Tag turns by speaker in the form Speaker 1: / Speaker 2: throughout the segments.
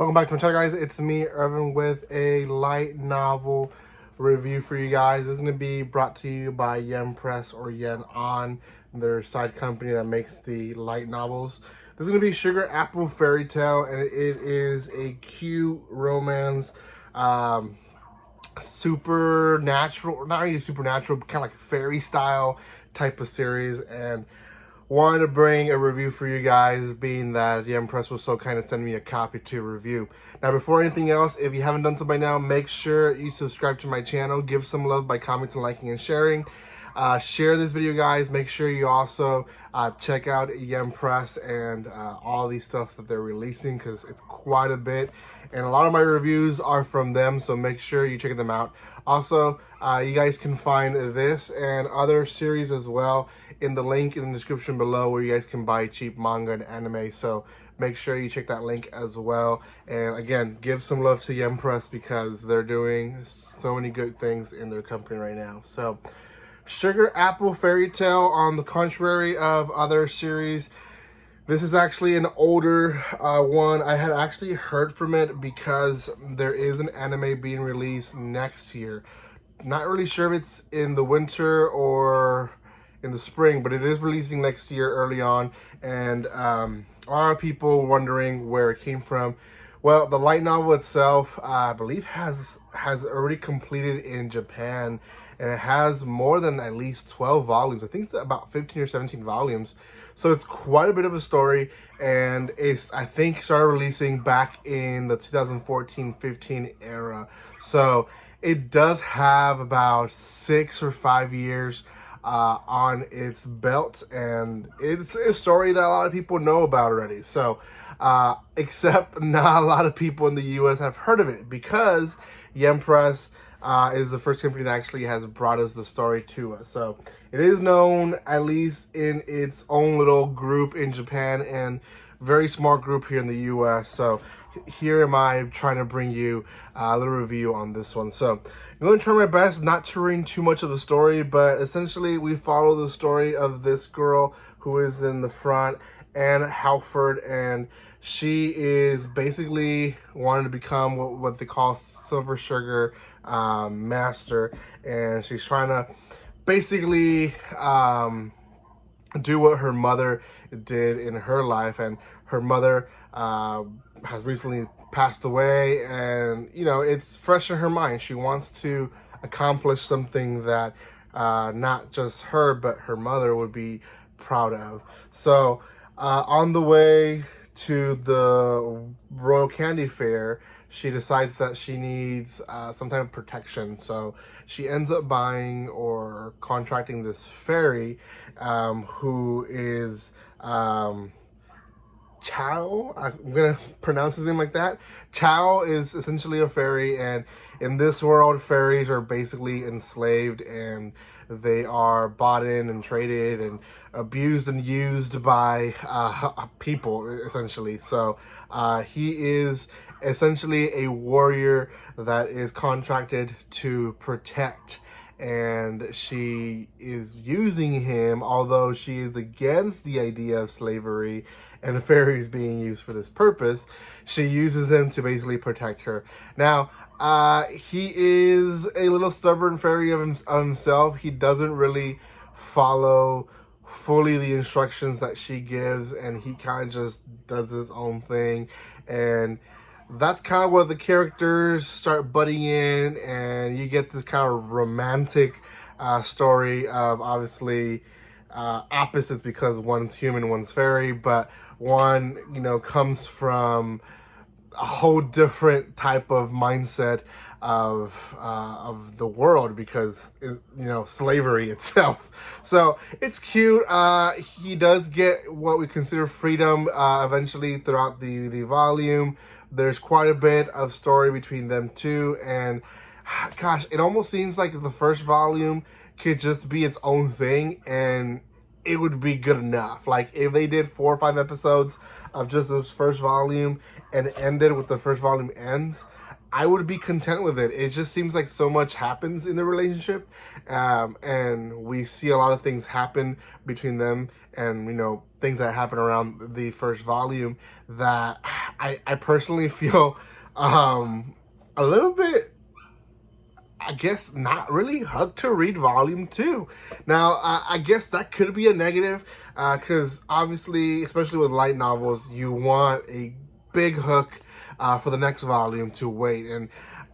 Speaker 1: Welcome back to my channel, guys. It's me, Irvin, with a light novel review for you guys. This is going to be brought to you by Yen Press or Yen On, their side company that makes the light novels. This is going to be Sugar Apple Fairy Tale, and it is a cute romance, supernatural, not really supernatural, but kind of like fairy style type of series. And wanted to bring a review for you guys, being that the Empress was so kind of send me a copy to review. Now, before anything else, if you haven't done so by now, make sure you subscribe to my channel. Give some love by commenting, liking, and sharing. Share this video, guys. Make sure you also check out Yen Press and all these stuff that they're releasing, because it's quite a bit. And a lot of my reviews are from them, so make sure you check them out. Also, you guys can find this and other series as well in the link in the description below, where you guys can buy cheap manga and anime. So make sure you check that link as well. And again, give some love to Yen Press, because they're doing so many good things in their company right now. So Sugar Apple Fairy Tale, on the contrary of other series, this is actually an older one. I had actually heard from it because there is an anime being released next year. Not really sure if it's in the winter or in the spring, but it is releasing next year early on. And a lot of people wondering where it came from. Well, the light novel itself, I believe, has already completed in Japan, and it has more than at least 12 volumes. I think it's about 15 or 17 volumes. So it's quite a bit of a story, and it's, I think, started releasing back in the 2014-15 era. So it does have about 6 or 5 years on its belt, and it's a story that a lot of people know about already. So except not a lot of people in the US have heard of it, because Yen Press is the first company that actually has brought us the story to us. So it is known, at least in its own little group in Japan, and very small group here in the US. So here am I trying to bring you a little review on this one. So I'm going to try my best not to ruin too much of the story, but essentially we follow the story of this girl who is in the front, Anne Halford, and she is basically wanting to become what they call Silver Sugar Master, and she's trying to basically do what her mother did in her life. And her mother has recently passed away, and you know, it's fresh in her mind. She wants to accomplish something that not just her but her mother would be proud of. So on the way to the Royal Candy Fair, she decides that she needs some type of protection. So she ends up buying or contracting this fairy who is Chow. I'm gonna pronounce his name like that. Chow is essentially a fairy, and in this world, fairies are basically enslaved, and they are bought in and traded and abused and used by people, essentially. So he is essentially a warrior that is contracted to protect, and she is using him, although she is against the idea of slavery and fairies being used for this purpose. She uses him to basically protect her. Now, he is a little stubborn fairy of himself. He doesn't really follow fully the instructions that she gives, and he kind of just does his own thing. And that's kind of where the characters start butting in, and you get this kind of romantic story of, obviously, opposites, because one's human, one's fairy, but one, you know, comes from a whole different type of mindset of the world, because you know, slavery itself. So it's cute. He does get what we consider freedom eventually throughout the volume. There's quite a bit of story between them two, and gosh, it almost seems like the first volume could just be its own thing, and it would be good enough. Like, if they did 4 or 5 episodes of just this first volume and ended with the first volume ends, I would be content with it. It just seems like so much happens in the relationship, and we see a lot of things happen between them, and things that happen around the first volume that I personally feel a little bit, I guess, not really hooked to read volume 2. Now, I guess that could be a negative, because obviously, especially with light novels, you want a big hook for the next volume to wait. And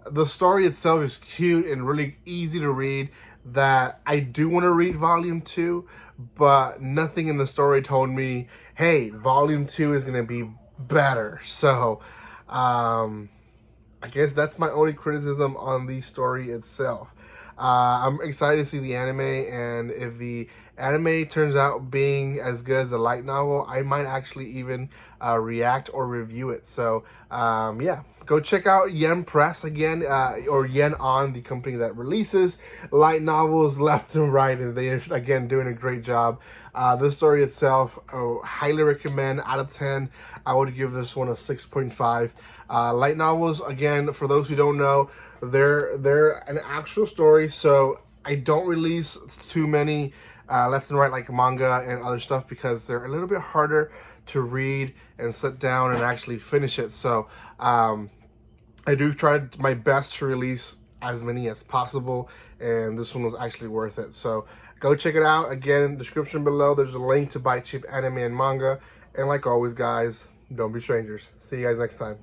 Speaker 1: the story itself is cute and really easy to read, that I do want to read volume 2, but nothing in the story told me, hey, volume 2 is going to be better. So, I guess that's my only criticism on the story itself. I'm excited to see the anime, and if the anime turns out being as good as the light novel, I might actually even react or review it. So, yeah, go check out Yen Press again, or Yen On, the company that releases light novels left and right, and they are, again, doing a great job. The story itself, highly recommend. Out of 10, I would give this one a 6.5. Light novels, again, for those who don't know, they're an actual story, so I don't release too many left and right like manga and other stuff, because they're a little bit harder to read and sit down and actually finish it. So I do try my best to release as many as possible, and this one was actually worth it. So go check it out. Again, description below, there's a link to buy cheap anime and manga. And like always, guys, don't be strangers. See you guys next time.